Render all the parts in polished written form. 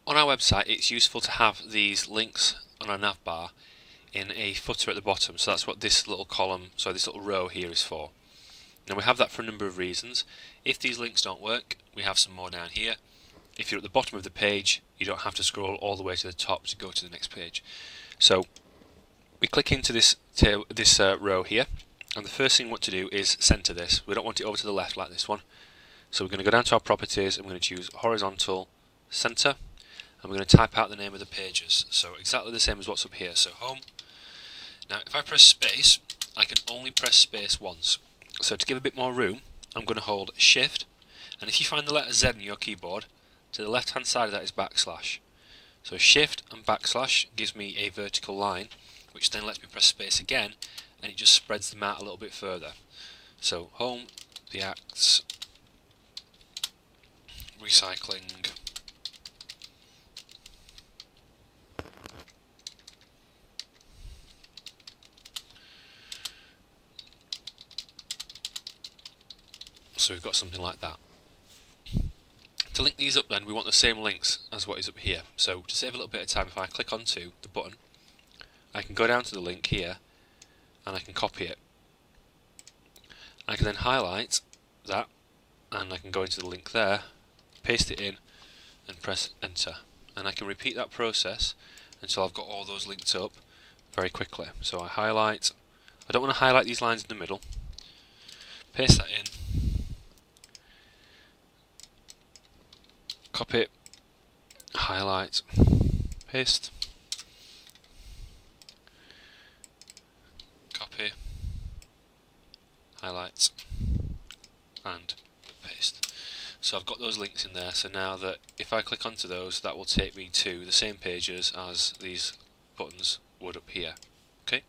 On our website, it's useful to have these links on our navbar in a footer at the bottom, so that's what this little column, sorry, this little row here is for. Now we have that for a number of reasons. If these links don't work, we have some more down here. If you're at the bottom of the page, you don't have to scroll all the way to the top to go to the next page. So we click into this row here, and the first thing we want to do is center this. We don't want it over to the left like this one. So we're going to go down to our properties and we're going to choose horizontal center, and we're going to type out the name of the pages. So exactly the same as what's up here. So home. Now if I press space, I can only press space once. So to give a bit more room, I'm going to hold shift, and if you find the letter Z on your keyboard, to the left hand side of that is backslash. So shift and backslash gives me a vertical line, which then lets me press space again, and it just spreads them out a little bit further. So home, the acts, recycling, so we've got something like that. To link these up then, we want the same links as what is up here. So to save a little bit of time, if I click onto the button, I can go down to the link here and I can copy it. I can then highlight that and I can go into the link there, paste it in and press enter. And I can repeat that process until I've got all those linked up very quickly. So I highlight, I don't want to highlight these lines in the middle, paste that in, copy, highlight, paste, copy, highlight, and paste. So I've got those links in there, so now that if I click onto those, that will take me to the same pages as these buttons would up here. Okay.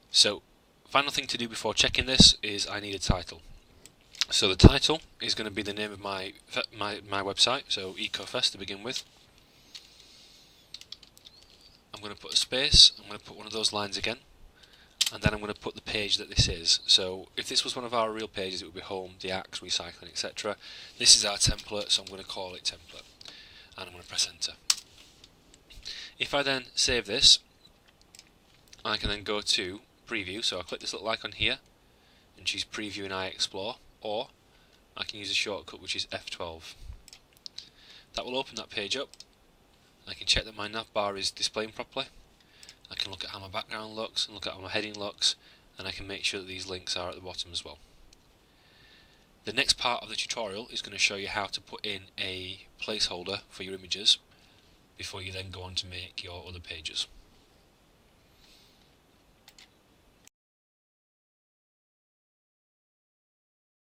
So final thing to do before checking this is I need a title. So the title is going to be the name of my website, so EcoFest to begin with. I'm going to put a space, I'm going to put one of those lines again, and then I'm going to put the page that this is. So if this was one of our real pages, it would be home, the axe, recycling, etc. This is our template, so I'm going to call it template, and I'm going to press enter. If I then save this, I can then go to preview, so I'll click this little icon here and choose preview in iExplore, or I can use a shortcut which is F12. That will open that page up. I can check that my navbar is displaying properly. I can look at how my background looks and look at how my heading looks, and I can make sure that these links are at the bottom as well. The next part of the tutorial is going to show you how to put in a placeholder for your images before you then go on to make your other pages.